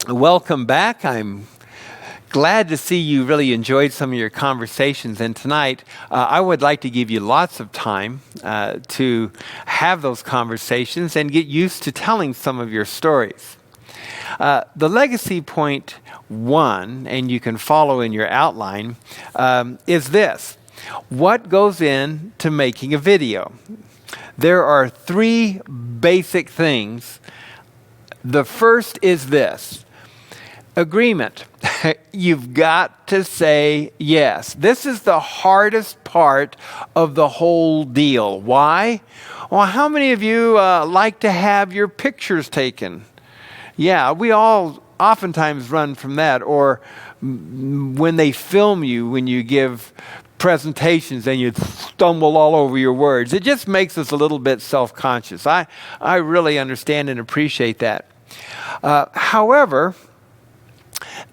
Welcome back. I'm glad to see you really enjoyed some of your conversations. And tonight, I would like to give you lots of time to have those conversations and get used to telling some of your stories. The legacy point 1, and you can follow in your outline, is this. What goes into making a video? There are 3 basic things. The first is this. Agreement. You've got to say yes. This is the hardest part of the whole deal. Why? Well, how many of you like to have your pictures taken? Yeah, we all oftentimes run from that. Or when they film you, when you give presentations and you stumble all over your words, it just makes us a little bit self-conscious. I really understand and appreciate that. However,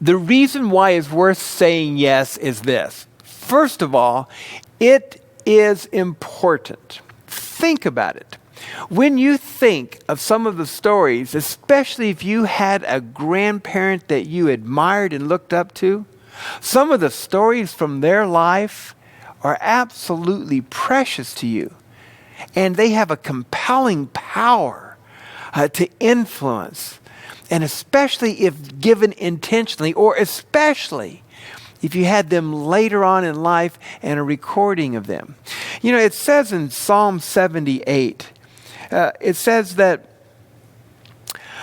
the reason why it's worth saying yes is this. First of all, it is important. Think about it. When you think of some of the stories, especially if you had a grandparent that you admired and looked up to, some of the stories from their life are absolutely precious to you. And they have a compelling power to influence. And especially if given intentionally, or especially if you had them later on in life and a recording of them. You know, it says in Psalm 78, it says that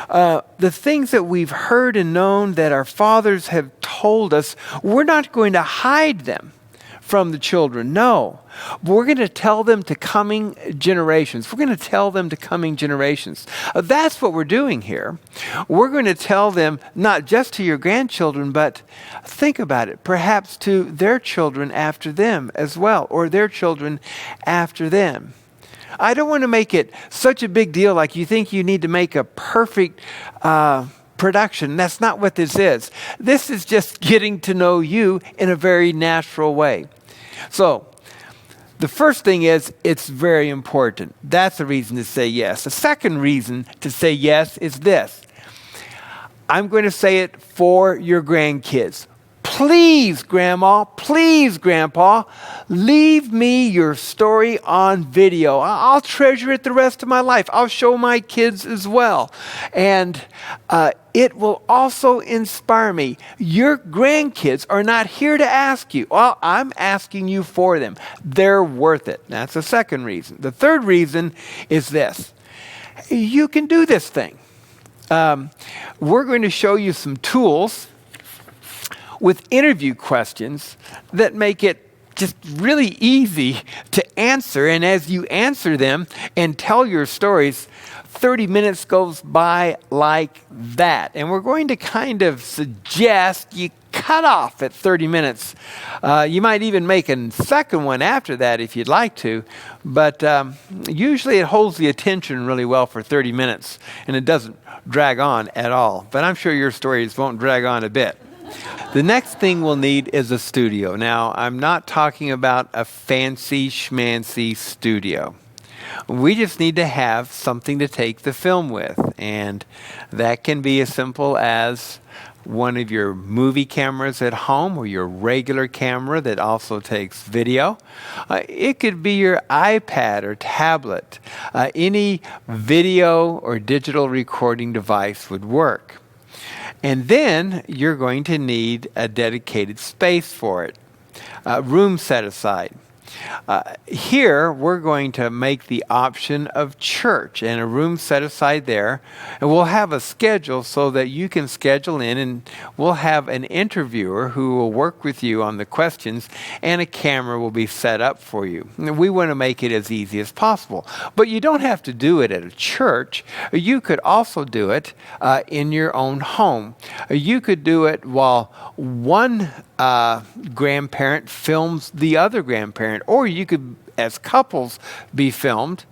the things that we've heard and known that our fathers have told us, we're not going to hide them from the children. No, we're going to tell them to coming generations. We're going to tell them to coming generations. That's what we're doing here. We're going to tell them not just to your grandchildren, but think about it, perhaps to their children after them as well, or their children after them. I don't want to make it such a big deal like you think you need to make a perfect production. That's not what this is. This is just getting to know you in a very natural way. So, the first thing is, it's very important. That's a reason to say yes. The second reason to say yes is this. I'm going to say it for your grandkids. Please, Grandma, please, Grandpa, leave me your story on video. I'll treasure it the rest of my life. I'll show my kids as well. And it will also inspire me. Your grandkids are not here to ask you. Well, I'm asking you for them. They're worth it. That's the second reason. The third reason is this. You can do this thing. We're going to show you some tools with interview questions that make it just really easy to answer. And as you answer them and tell your stories, 30 minutes goes by like that. And we're going to kind of suggest you cut off at 30 minutes. You might even make a second one after that if you'd like to. But usually it holds the attention really well for 30 minutes. And it doesn't drag on at all. But I'm sure your stories won't drag on a bit. The next thing we'll need is a studio. Now, I'm not talking about a fancy schmancy studio. We just need to have something to take the film with. And that can be as simple as one of your movie cameras at home or your regular camera that also takes video. It could be your iPad or tablet. Any video or digital recording device would work. And then you're going to need a dedicated space for it, room set aside. Here, we're going to make the option of church and a room set aside there. And we'll have a schedule so that you can schedule in, and we'll have an interviewer who will work with you on the questions, and a camera will be set up for you. And we want to make it as easy as possible. But you don't have to do it at a church. You could also do it in your own home. You could do it while one grandparent films the other grandparent, or you could, as couples, be filmed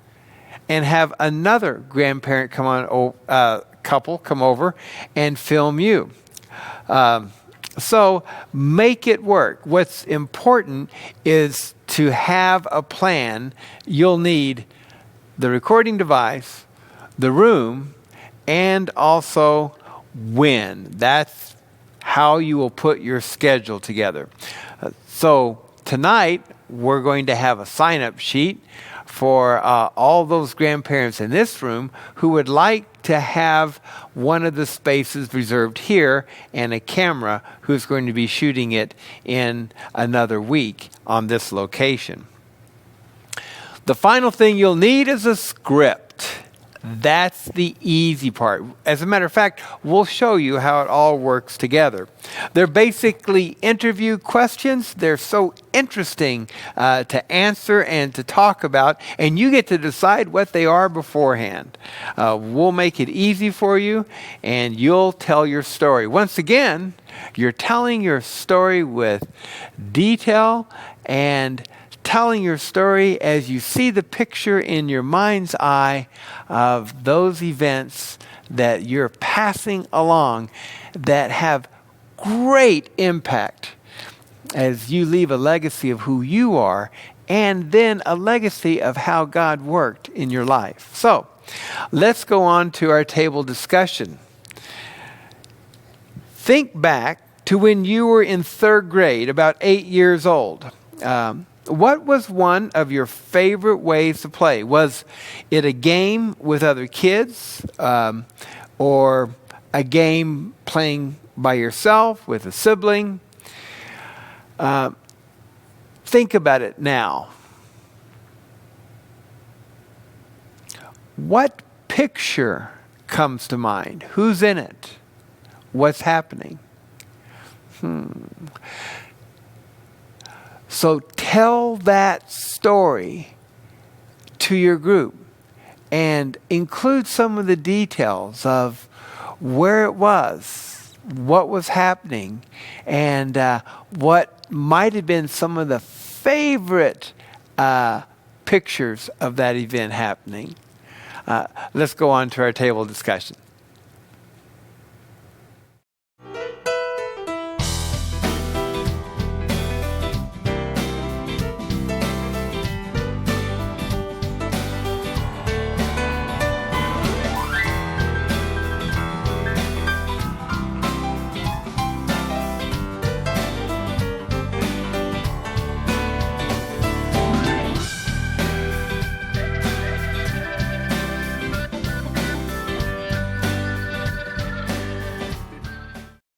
and have another grandparent couple come over and film you. So make it work. What's important is to have a plan. You'll need the recording device, the room, and also when. That's how you will put your schedule together. So tonight, we're going to have a sign-up sheet for all those grandparents in this room who would like to have one of the spaces reserved here and a camera who's going to be shooting it in another week on this location. The final thing you'll need is a script. That's the easy part. As a matter of fact, we'll show you how it all works together. They're basically interview questions. They're so interesting to answer and to talk about, and you get to decide what they are beforehand. We'll make it easy for you, and you'll tell your story. Once again, you're telling your story with detail and telling your story as you see the picture in your mind's eye of those events that you're passing along that have great impact as you leave a legacy of who you are and then a legacy of how God worked in your life. So let's go on to our table discussion. Think back to when you were in third grade, about 8 years old. What was one of your favorite ways to play? Was it a game with other kids or a game playing by yourself with a sibling? Think about it now. What picture comes to mind? Who's in it? What's happening? So tell that story to your group and include some of the details of where it was, what was happening, and what might have been some of the favorite pictures of that event happening. Let's go on to our table discussion.